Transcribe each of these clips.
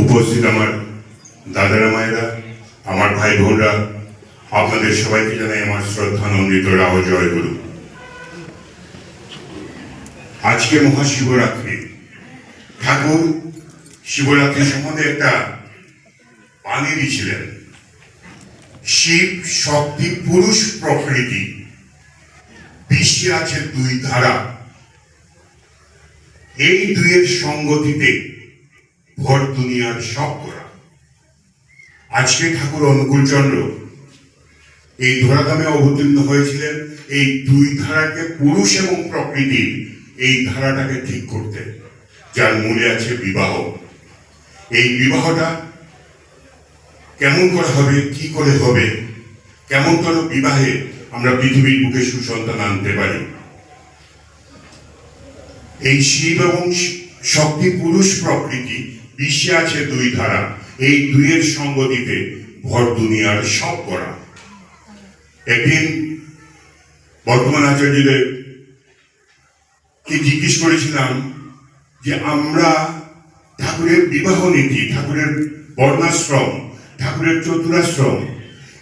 উপস্থিত আমার দাদারা মায়েরা, আমার ভাই বোনরা, আপনাদের সবাইকে জানাই আমার শ্রদ্ধানন্দিত রাও জয়গুরু। আজকে মহাশিবরাত্রি। ঠাকুর শিবরাত্রি সম্বন্ধে একটা বাণী দিয়েছিলেন, শিব শক্তি পুরুষ প্রকৃতি, বিশ্বে আছে দুই ধারা, এই দুইয়ের সঙ্গতিতে ভর দুনিয়ার সব করা। আজকে ঠাকুর অনুকূলচন্দ্র এই ধরাধামে অবতীর্ণ হয়েছিলেন এই দুই ধারাকে, পুরুষ এবং প্রকৃতির এই ধারাটাকে ঠিক করতে, যার মূলে আছে বিবাহ। এই বিবাহটা কেমন করে হবে, কি করে হবে, কেমন করে বিবাহে আমরা পৃথিবীর বুকে সুসন্তান আনতে পারি। এই শিব এবং শক্তি পুরুষ প্রকৃতি, বিশ্বে আছে দুই ধারা, এই দুইয়ের সঙ্গতিতে ভর দুনিয়ার সব করা। একদিন বর্তমান আচার্যদের কি জিজ্ঞেস করেছিলাম যে আমরা ঠাকুরের বিবাহ নীতি, ঠাকুরের বর্ণাশ্রম, ঠাকুরের চতুরাশ্রম,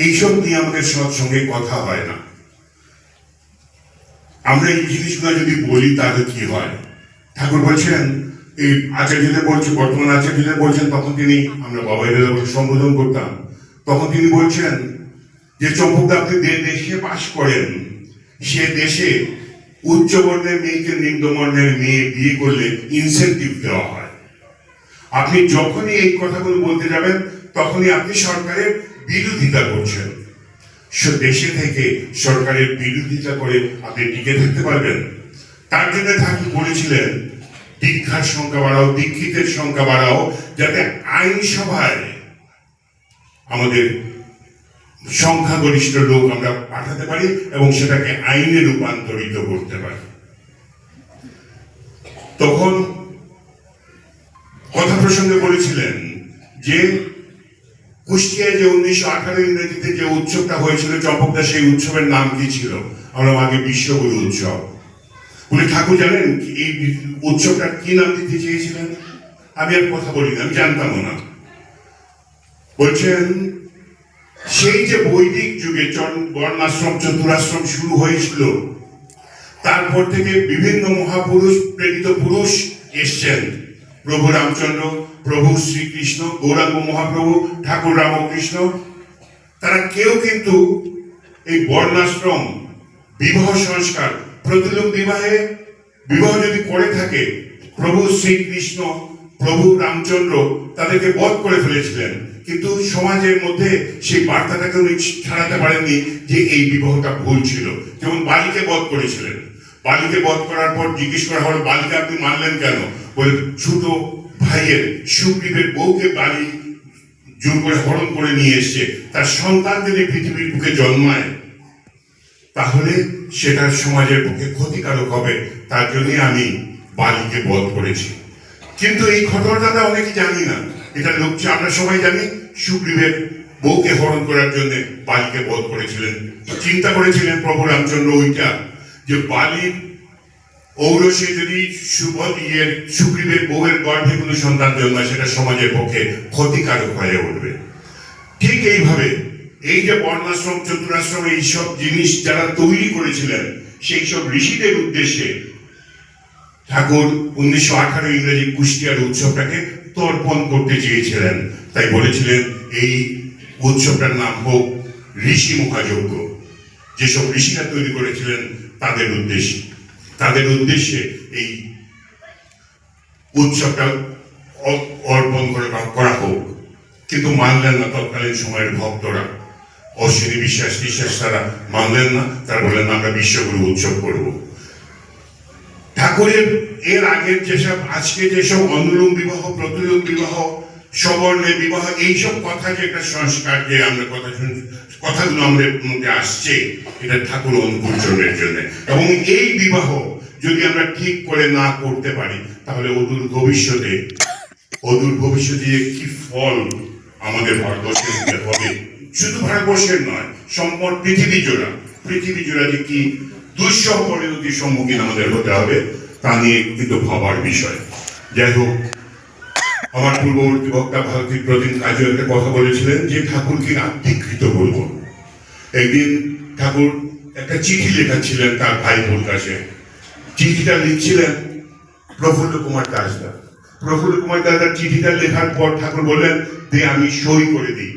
এইসব নিয়ে আমাদের সৎসঙ্গে কথা হয় না। আমরা এই জিনিসগুলো যদি বলি তাহলে কি হয়? ঠাকুর বলছেন, এই আচার্যদের বলছে, বর্তমান আচার্যদের বলছেন, তখন তিনি, আমরা বাবাইদের সম্বোধন করতাম, তখন তিনি বলছেন যে চম্পকদা, আপনি যে দেশে বাস করেন সে দেশে উচ্চ বর্ণের মেয়েকে নিম্ন বর্ণের মেয়ে বিয়ে করলে ইনসেন্টিভ দেওয়া হয়। আপনি যখনই এই কথাগুলো বলতে যাবেন তখনই আপনি সরকারের বিরোধিতা করছেন। দেশে থেকে সরকারের বিরোধিতা করে আপনি টিকে থাকতে পারবেন? তার জন্য ঠাকুর বলেছিলেন, দীক্ষার সংখ্যা বাড়াও, দীক্ষিতের সংখ্যা বাড়াও, যাতে আইনসভায় আমাদের সংখ্যাগরিষ্ঠ লোক আমরা পাঠাতে পারি এবং সেটাকে আইনে রূপান্তরিত করতে পারি। তখন কথা প্রসঙ্গে বলেছিলেন যে কুষ্টিয়ায় যে 1918 ইংরেজিতে যে উৎসবটা হয়েছিল চম্পকদা, সেই উৎসবের নাম কি ছিল? আমরা আগে বিশ্বগুরু উৎসব। উনি ঠাকুর জানেন এই উৎসবটা কি নাম দিতে চেয়েছিলেন? আমি আর কথা বলি না, আমি জানতামও না। বলছেন, সেই যে বৈদিক যুগে বর্ণাশ্রম চতুরাশ্রম শুরু হয়েছিল, তারপর থেকে বিভিন্ন মহাপুরুষ, প্রেরিত পুরুষ এসছেন। প্রভু রামচন্দ্র, প্রভু শ্রীকৃষ্ণ, গৌরাঙ্গ মহাপ্রভু, ঠাকুর রামকৃষ্ণ, তারা কেউ কিন্তু এই বর্ণাশ্রম বিবাহ সংস্কার, প্রতিলোক বিবাহে বিবাহ যদি করে থাকে, প্রভু শ্রীকৃষ্ণ, প্রভু রামচন্দ্র তাদেরকে বধ করে ফেলেছিলেন, কিন্তু সমাজের মধ্যে সেই বার্তাটাকে উনি ছাড়াতে পারেননি যে এই বিবাহটা ভুল ছিল। যেমন বালিকে বধ করেছিলেন, বালিকে বধ করার পর জিজ্ঞেস করা হলো, বালিকে আপনি মানলেন কেন? বলে, ছোট ভাইয়ের সুগ্রীবের বউকে বালি জোর করে হরণ করে নিয়ে এসছে, তার সন্তান যদি পৃথিবীর বুকে জন্মায় তাহলে সেটা সমাজের পক্ষে ক্ষতিকারক হবে, তার জন্য আমি বালিকে বধ করেছি। কিন্তু এই ঘটনাটা অনেকে জানি না। এটা লোক, আমরা সবাই জানি সুগ্রীবের বউকে হরণ করার জন্য বালিকে বধ করেছিলেন। চিন্তা করেছিলেন প্রভু রামচন্দ্র ওইটা, যে বালির ঔরসে যদি সুগ্রীবের বউয়ের গর্ভে কোনো সন্তান জন্মায়, সেটা সমাজের পক্ষে ক্ষতিকারক হয়ে উঠবে। ঠিক এইভাবে এই যে বর্ণাশ্রম চতুরাশ্রম, এইসব জিনিস যারা তৈরি করেছিলেন, সেই সব ঋষিদের উদ্দেশ্যে ঠাকুর 1918 ইংরেজি কুষ্টিয়ার উৎসবটাকে তর্পণ করতে চেয়েছিলেন। তাই বলেছিলেন এই উৎসবটার নাম হোক ঋষি মহাযজ্ঞ। যেসব ঋষিরা তৈরি করেছিলেন তাদের উদ্দেশ্যে এই উৎসবটা অর্পণ করা হোক। কিন্তু মানলেন না তৎকালীন সময়ের ভক্তরা, অশ্বিনী বিশ্বাস তারা মানলেন না। তারা বললেন, আমরা বিশ্বগুরু উৎসব করব। ঠাকুরের এর আগের যেসব, আজকে যেসব অনুলোম বিবাহ, প্রতিলোম বিবাহ, সবর্ণের বিবাহ, এইসব কথা যে একটা সংস্কার, যে আমরা কথাগুলো আমাদের মধ্যে আসছে, এটা ঠাকুর অনুকূলচন্দ্রের জন্য। এবং এই বিবাহ যদি আমরা ঠিক করে না করতে পারি, তাহলে অদূর ভবিষ্যতে কি ফল আমাদের ভারতবর্ষে দিতে হবে, শুধু ভারতবর্ষের নয়, সম্পূর্ণ পৃথিবী জোড়া যে কি দুঃসহ পরিণতির সম্মুখীন আমাদের হতে হবে, তা নিয়ে কিন্তু ভাবার বিষয়। যাই হোক, আমার পূর্ববর্তী বক্তা ভারতী প্রতিম কাজে একটা কথা বলেছিলেন যে ঠাকুরকে আত্মীকৃত করব। একদিন ঠাকুর একটা চিঠি লেখাচ্ছিলেন তার ভাইপোর কাছে। চিঠিটা লিখছিলেন প্রফুল্ল কুমার দাসদা। প্রফুল্ল কুমার দাসদার চিঠিটা লেখার পর ঠাকুর বললেন যে আমি সই করে দিই।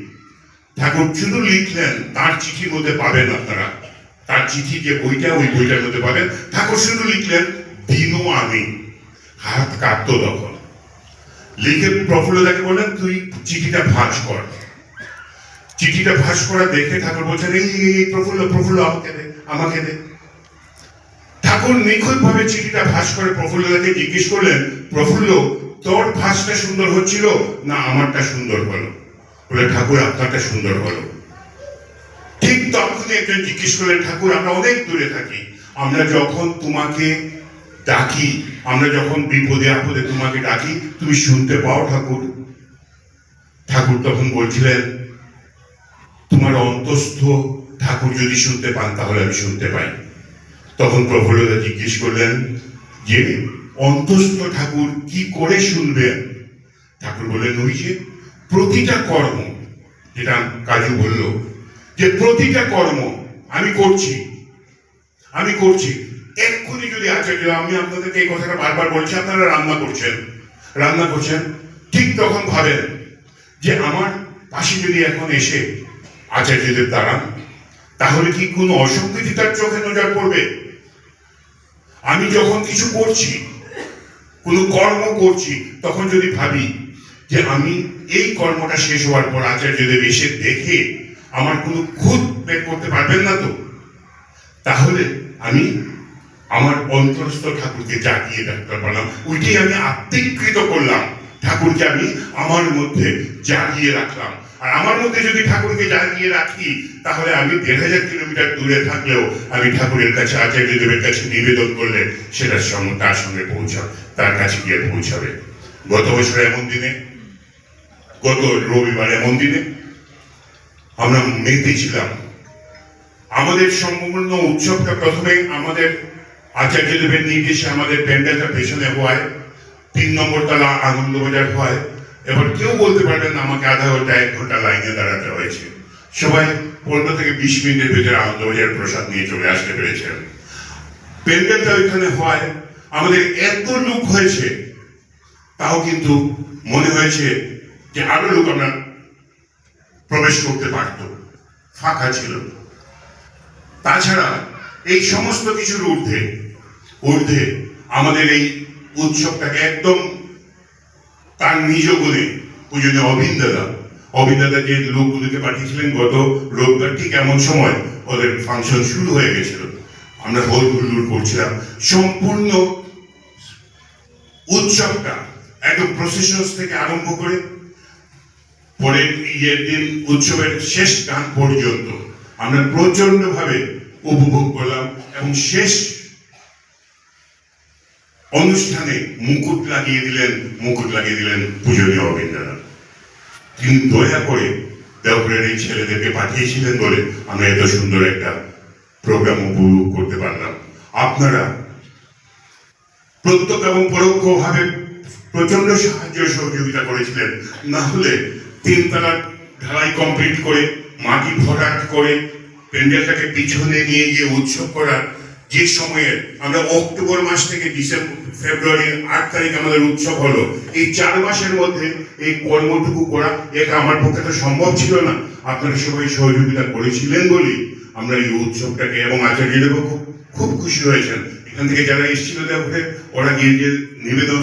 ঠাকুর শুধু লিখলেন, তার চিঠির মধ্যে পাবেন আপনারা, তার চিঠি যে বইটা ওই বইটার মধ্যে পাবেন। ঠাকুর শুধু লিখলেন দিনও আমি। হাত কাঁপতো তখন। লিখে প্রফুল্লদাকে বললেন তুই চিঠিটা ভাঁজ কর। চিঠিটা ভাঁজ করা দেখে ঠাকুর বলছেন এই প্রফুল্ল প্রফুল্ল আমাকে দে, আমাকে দে। ঠাকুর নিখুঁত ভাবে চিঠিটা ভাঁজ করে প্রফুল্লদাকে জিজ্ঞেস করলেন, প্রফুল্ল তোর ভাঁজটা সুন্দর হচ্ছিল না আমারটা সুন্দর হলো? বলে ঠাকুর আপনারটা সুন্দর হলো। ঠিক তখনই একজন জিজ্ঞেস করলেন, ঠাকুর আমরা অনেক দূরে থাকি, আমরা যখন তোমাকে ডাকি, আমরা যখন বিপদে আপদে তোমাকে ডাকি, তুমি শুনতে পাও ঠাকুর? ঠাকুর তখন বলছিলেন তোমার অন্তস্থ ঠাকুর যদি শুনতে পান তাহলে আমি শুনতে পাই। তখন প্রফুল্লদা জিজ্ঞেস করলেন যে অন্তস্থ ঠাকুর কি করে শুনবেন? ঠাকুর বললেন ওই যে প্রতিটা কর্ম, যেটা কাজু বলল যে প্রতিটা কর্ম আমি করছি, আমি করছি। এক্ষুনি যদি আচার্য, আমি আপনাদেরকে এই কথাটা বারবার বলছি, আপনারা রান্না করছেন, ঠিক তখন ভাবেন যে আমার পাশে যদি এখন এসে আচার্যদেব দাঁড়ান তাহলে কি কোনো অসঙ্গতি তার চোখে নজর পড়বে? আমি যখন কিছু করছি, কোনো কর্ম করছি, তখন যদি ভাবি যে আমি এই কর্মটা শেষ হওয়ার পর আচার্যদেব এসে দেখে আমার কোনো খুঁত বের করতে পারবেন না তো, তাহলে আমি আমার অন্তরস্থ ঠাকুরকে জাগিয়ে রাখতে পারলাম। ওইটাই আমি আত্মীকৃত করলাম, ঠাকুরকে আমি আমার মধ্যে জাগিয়ে রাখলাম। আর আমার মধ্যে যদি ঠাকুরকে জাগিয়ে রাখি তাহলে আমি ১,৫০০ কিলোমিটার দূরে থাকলেও আমি ঠাকুরের কাছে, আচার্যদেবের কাছে নিবেদন করলে সেটা তার সঙ্গে পৌঁছাবে, তার কাছে গিয়ে পৌঁছাবে। গত বছর এমন দিনে, গত রবিবার এমন দিনে আমরা মেতে ছিলাম। আমাদের সম্পূর্ণ উৎসবটা প্রথমে আমাদের আচার্যদেবের নির্দেশে আমাদের প্যান্ডেলটা পেছনে হওয়ায় ৩ নম্বর তলা আনন্দবাজার হয়। এবার কেউ বলতে পারবেন না আমাকে আধা ঘন্টা ১ ঘন্টা লাইনে দাঁড়াতে হয়েছে। সবাই ১৫ থেকে ২০ মিনিটের ভেতরে আনন্দবাজার প্রসাদ নিয়ে চলে আসতে পেরেছেন। প্যান্ডেলটা ওইখানে হয়, আমাদের এত লোক হয়েছে, তাও কিন্তু মনে হয়েছে যে আরো লোক আমরা প্রবেশ করতে পারত, ফাঁকা ছিল। তাছাড়া এই সমস্ত কিছুর ঊর্ধ্বে আমাদের এই উৎসবটাকে একদম তার নিজ গুণে পূজনীয় অবিন্দাদা যে লোকগুলিকে পাঠিয়েছিলেন গত রোববার ঠিক এমন সময় ওদের ফাংশন শুরু হয়ে গেছিল। আমরা হই হুল্লোড় করছিলাম। সম্পূর্ণ উৎসবটা একদম প্রসেশন থেকে আরম্ভ করে পরের ঈদের দিন উৎসবের শেষ গান পর্যন্ত আমরা প্রচন্ড ভাবে উপভোগ করলাম। এবং শেষ অনুষ্ঠানে মুকুট লাগিয়ে দিলেন পূজনীয় অবিন্দাদা। তিনি দয়া করে দেওঘরের এই ছেলেদেরকে পাঠিয়েছিলেন বলে আমরা এত সুন্দর একটা প্রোগ্রাম উপভোগ করতে পারলাম। আপনারা প্রত্যক্ষ এবং পরোক্ষ ভাবে প্রচন্ড সাহায্য সহযোগিতা করেছিলেন। না হলে ৩ তলার ঢালাই কমপ্লিট করে মাটি ভরাট করে প্যান্ডেলটাকে পিছনে নিয়ে গিয়ে উৎসব করার যে সময়ে আমরা অক্টোবর মাস থেকে ফেব্রুয়ারির ৮ তারিখ আমাদের উৎসব হলো, এই ৪ মাসের মধ্যে এই কর্মটুকু করা এটা আমার পক্ষে তো সম্ভব ছিল না। আপনারা সবাই সহযোগিতা করেছিলেন বলেই আমরা এই উৎসবটাকে, এবং আচার্যদেব খুব খুশি হয়েছেন। এখান থেকে যারা এসেছিল দেখে ওরা গিয়ে যে নিবেদন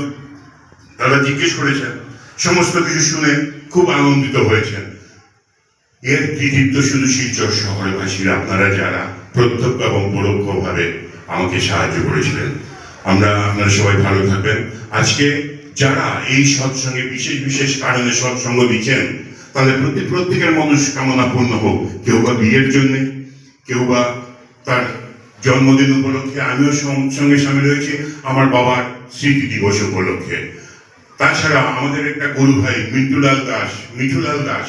তারা জিজ্ঞেস করেছেন, সমস্ত কিছু শুনে খুব আনন্দিত হয়েছেন। এর কৃতিত্ব শুধু শিলচর শহরবাসীরা, আপনারা যারা প্রত্যক্ষ এবং পরোক্ষ ভাবে আমাকে সাহায্য করেছিলেন। আপনারা সবাই ভালো থাকবেন। আজকে যারা এই সৎসঙ্গে বিশেষ কারণে সৎসঙ্গ দিচ্ছেন তাদের প্রত্যেকের মনস্কামনা পূর্ণ হোক। কেউ বা বিয়ের জন্য, কেউ বা তার জন্মদিন উপলক্ষে। আমিও সঙ্গে সামিল হয়েছি আমার বাবার স্মৃতি দিবস উপলক্ষে। তাছাড়া আমাদের একটা গুরু ভাই মিঠুলাল দাস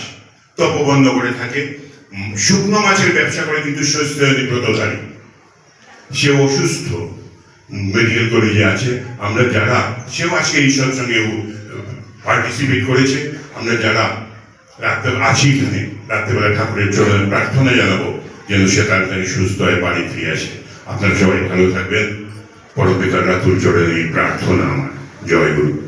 তপবন্ধ করে থাকে, শুকনো মাছের ব্যবসা করে, কিন্তু স্বাস্থ্য ব্রতধারী। সে অসুস্থ, মেডিকেল কলেজে আছে। আমরা যারা, সেও আজকে এই সৎসঙ্গে পার্টিসিপেট করেছে। আমরা যারা রাত্রে আছি এখানে রাত্রেবেলা ঠাকুরের চরণে প্রার্থনা জানাবো যেন সে তাড়াতাড়ি সুস্থ হয়ে বাড়ি ফিরে আসে। আপনারা সবাই ভালো থাকবেন। পরম পিতার রাতুল চরণে এই প্রার্থনা আমার। জয় গুরু।